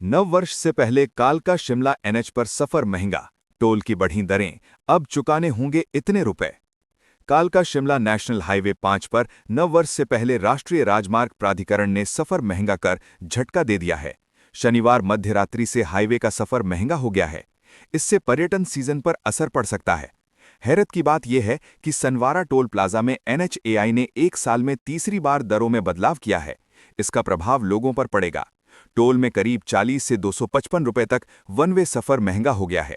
नव वर्ष से पहले कालका शिमला एनएच पर सफर महंगा, टोल की बढ़ी दरें, अब चुकाने होंगे इतने रुपए। कालका शिमला नेशनल हाईवे 5 पर नव वर्ष से पहले राष्ट्रीय राजमार्ग प्राधिकरण ने सफर महंगा कर झटका दे दिया है। शनिवार मध्य रात्रि से हाईवे का सफर महंगा हो गया है। इससे पर्यटन सीजन पर असर पड़ सकता है। हैरत की बात यह है कि सनवारा टोल प्लाजा में एनएचएआई ने एक साल में तीसरी बार दरों में बदलाव किया है। इसका प्रभाव लोगों पर पड़ेगा। टोल में करीब 40 से 255 रुपए तक वन वे सफर महंगा हो गया है।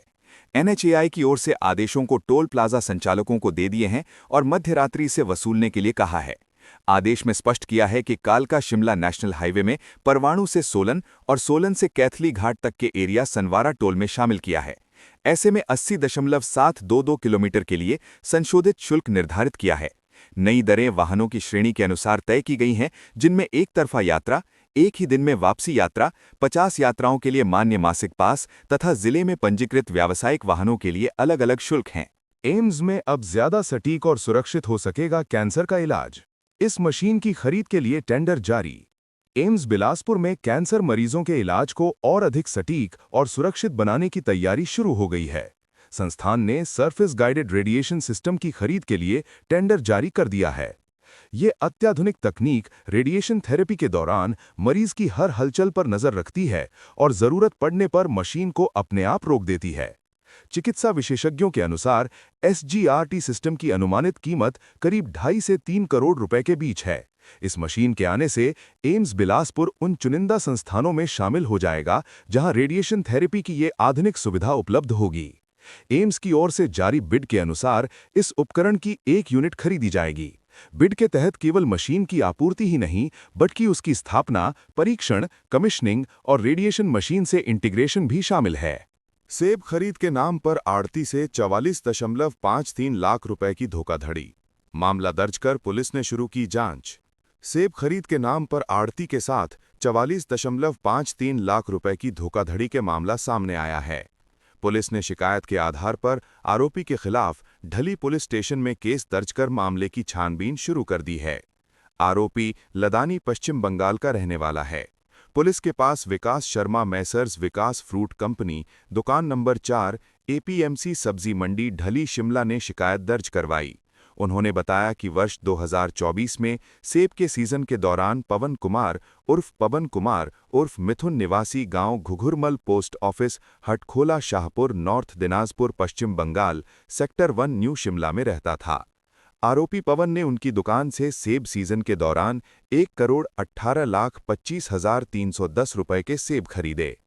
एनएचएआई की ओर से आदेशों को टोल प्लाजा संचालकों को दे दिए हैं और मध्य रात्रि से वसूलने के लिए कहा है। आदेश में स्पष्ट किया है कि कालका शिमला नेशनल हाईवे में परवाणु से सोलन और सोलन से कैथली घाट तक के एरिया सनवारा टोल में शामिल किया है। ऐसे में 80.722 किलोमीटर के लिए संशोधित शुल्क निर्धारित किया है। नई दरें वाहनों की श्रेणी के अनुसार तय की गई हैं, जिनमें एक तरफा यात्रा, एक ही दिन में वापसी यात्रा, 50 यात्राओं के लिए मान्य मासिक पास तथा जिले में पंजीकृत व्यावसायिक वाहनों के लिए अलग अलग शुल्क हैं। एम्स में अब ज्यादा सटीक और सुरक्षित हो सकेगा कैंसर का इलाज। इस मशीन की खरीद के लिए टेंडर जारी। एम्स बिलासपुर में कैंसर मरीजों के इलाज को और अधिक सटीक और सुरक्षित बनाने की तैयारी शुरू हो गई है। संस्थान ने सरफेस गाइडेड रेडिएशन सिस्टम की खरीद के लिए टेंडर जारी कर दिया है। ये अत्याधुनिक तकनीक रेडिएशन थेरेपी के दौरान मरीज की हर हलचल पर नजर रखती है और जरूरत पड़ने पर मशीन को अपने आप रोक देती है। चिकित्सा विशेषज्ञों के अनुसार एसजीआरटी सिस्टम की अनुमानित कीमत करीब 2.5 से 3 करोड़ रुपए के बीच है। इस मशीन के आने से एम्स बिलासपुर उन चुनिंदा संस्थानों में शामिल हो जाएगा जहां रेडिएशन थेरेपी की ये आधुनिक सुविधा उपलब्ध होगी। एम्स की ओर से जारी बिड के अनुसार इस उपकरण की 1 यूनिट खरीदी जाएगी। बिड के तहत केवल मशीन की आपूर्ति ही नहीं, बल्कि उसकी स्थापना, परीक्षण, कमीशनिंग और रेडिएशन मशीन से इंटीग्रेशन भी शामिल है। सेब खरीद के नाम पर आढ़ती से 44.53 लाख रुपए की धोखाधड़ी। मामला दर्ज कर पुलिस ने शुरू की जांच। सेब खरीद के नाम पर आढ़ती के साथ 44.53 लाख रुपए की धोखाधड़ी के मामला सामने आया है। पुलिस ने शिकायत के आधार पर आरोपी के खिलाफ ढली पुलिस स्टेशन में केस दर्ज कर मामले की छानबीन शुरू कर दी है। आरोपी लदानी पश्चिम बंगाल का रहने वाला है। पुलिस के पास विकास शर्मा मैसर्स विकास फ्रूट कंपनी, दुकान नंबर 4, एपीएमसी सब्जी मंडी ढली शिमला ने शिकायत दर्ज करवाई। उन्होंने बताया कि वर्ष 2024 में सेब के सीजन के दौरान पवन कुमार उर्फ मिथुन निवासी गांव Ghughurmal post office Hatkhola Shahpur north Dinajpur Paschim Bangal sector 1 new Shimla में रहता था। आरोपी पवन ने उनकी दुकान से सेब सीजन के दौरान 1,18,25,310 रुपए के सेब खरीदे।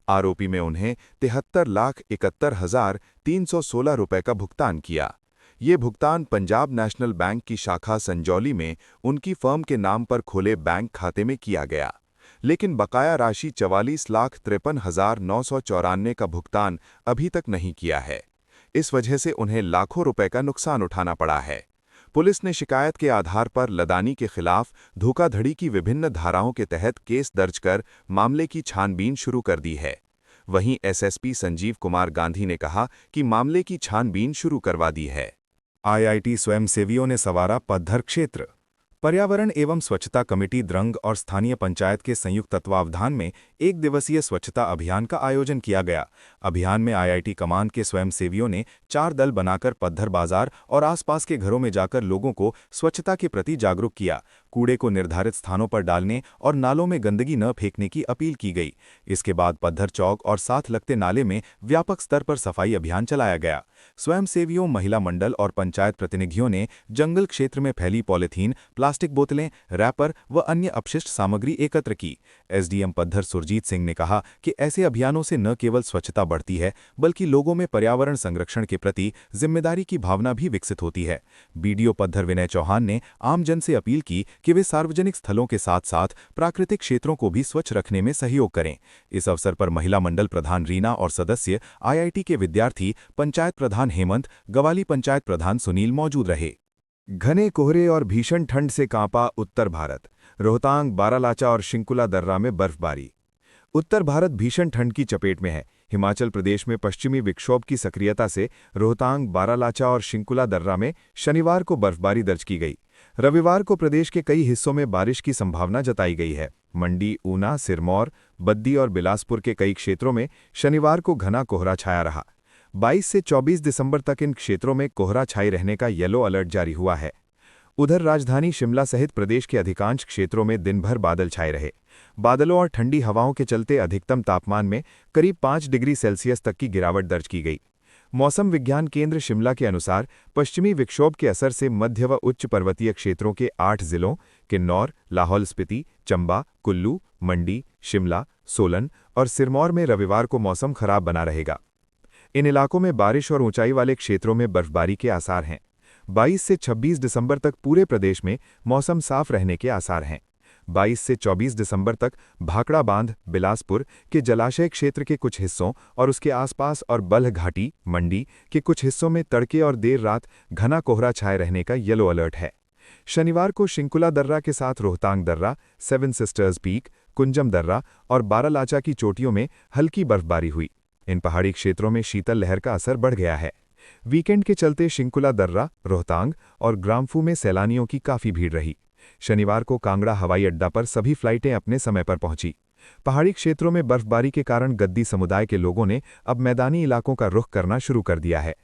आरोपी में उन्हें 73,71,316 रुपए का भुगतान किया। ये भुगतान पंजाब नेशनल बैंक की शाखा संजौली में उनकी फर्म के नाम पर खोले बैंक खाते में किया गया, लेकिन बकाया राशि 44,53,994 का भुगतान अभी तक नहीं किया है। इस वजह से उन्हें लाखों रुपए का नुकसान उठाना पड़ा है। पुलिस ने शिकायत के आधार पर लदानी के खिलाफ धोखाधड़ी की विभिन्न धाराओं के तहत केस दर्ज कर मामले की छानबीन शुरू कर दी है। वहीं एसएसपी संजीव कुमार गांधी ने कहा कि मामले की छानबीन शुरू करवा दी है। आईआईटी स्वयंसेवियों ने संवारा पद्धर क्षेत्र। पर्यावरण एवं स्वच्छता कमेटी द्रंग और स्थानीय पंचायत के संयुक्त तत्वावधान में 1 दिवसीय स्वच्छता अभियान का आयोजन किया गया। अभियान में आईआईटी कमान के स्वयंसेवियों ने 4 दल बनाकर पद्धर बाजार और आसपास के घरों में जाकर लोगों को स्वच्छता के प्रति जागरूक किया। कूड़े को निर्धारित स्थानों पर डालने और नालों में गंदगी न फेंकने की अपील की गई। इसके बाद पद्धर चौक और साथ लगते नाले में व्यापक स्तर पर सफाई अभियान चलाया गया। स्वयंसेवियों, महिला मंडल और पंचायत प्रतिनिधियों ने जंगल क्षेत्र में फैली पॉलीथीन, प्लास्टिक बोतलें, रैपर व अन्य अपशिष्ट सामग्री एकत्र की। एसडीएम पद्धर सुरजीत सिंह ने कहा कि ऐसे अभियानों से न केवल स्वच्छता बढ़ती है, बल्कि लोगों में पर्यावरण संरक्षण के प्रति जिम्मेदारी की भावना भी विकसित होती है। बीडीओ पद्धर विनय चौहान ने आमजन से अपील की कि वे सार्वजनिक स्थलों के साथ साथ प्राकृतिक क्षेत्रों को भी स्वच्छ रखने में सहयोग करें। इस अवसर पर महिला मंडल प्रधान रीना और सदस्य, आईआईटी के विद्यार्थी, पंचायत प्रधान हेमंत, गवाली पंचायत प्रधान सुनील मौजूद रहे। घने कोहरे और भीषण ठंड से कांपा उत्तर भारत। रोहतांग, बारालाचा और शिंकुला दर्रा में बर्फबारी। उत्तर भारत भीषण ठंड की चपेट में है। हिमाचल प्रदेश में पश्चिमी विक्षोभ की सक्रियता से रोहतांग, बारालाचा और शिंकुला दर्रा में शनिवार को बर्फबारी दर्ज की गई। रविवार को प्रदेश के कई हिस्सों में बारिश की संभावना जताई गई है। मंडी, ऊना, सिरमौर, बद्दी और बिलासपुर के कई क्षेत्रों में शनिवार को घना कोहरा छाया रहा। 22 से 24 दिसंबर तक इन क्षेत्रों में कोहरा छाई रहने का येलो अलर्ट जारी हुआ है। उधर राजधानी शिमला सहित प्रदेश के अधिकांश क्षेत्रों में दिन भर बादल छाए रहे। बादलों और ठंडी हवाओं के चलते अधिकतम तापमान में करीब 5 डिग्री सेल्सियस तक की गिरावट दर्ज की गई। मौसम विज्ञान केंद्र शिमला के अनुसार पश्चिमी विक्षोभ के असर से मध्य व उच्च पर्वतीय क्षेत्रों के 8 जिलों किन्नौर, लाहौल स्पीति, चंबा, कुल्लू, मंडी, शिमला, सोलन और सिरमौर में रविवार को मौसम खराब बना रहेगा। इन इलाकों में बारिश और ऊंचाई वाले क्षेत्रों में बर्फबारी के आसार हैं। 22 से 26 दिसंबर तक पूरे प्रदेश में मौसम साफ रहने के आसार हैं। 22 से 24 दिसंबर तक भाखड़ा बांध, बिलासपुर के जलाशय क्षेत्र के कुछ हिस्सों और उसके आसपास और बल्ह घाटी, मंडी के कुछ हिस्सों में तड़के और देर रात घना कोहरा छाए रहने का येलो अलर्ट है। शनिवार को शिंकुला दर्रा के साथ रोहतांग दर्रा, सेवन सिस्टर्स पीक, कुंजम दर्रा और बारालाचा की चोटियों में हल्की बर्फबारी हुई। इन पहाड़ी क्षेत्रों में शीतल लहर का असर बढ़ गया है। वीकेंड के चलते शिंकुला दर्रा, रोहतांग और ग्राम्फू में सैलानियों की काफी भीड़ रही। शनिवार को कांगड़ा हवाई अड्डा पर सभी फ्लाइटें अपने समय पर पहुंची। पहाड़ी क्षेत्रों में बर्फबारी के कारण गद्दी समुदाय के लोगों ने अब मैदानी इलाकों का रुख करना शुरू कर दिया है।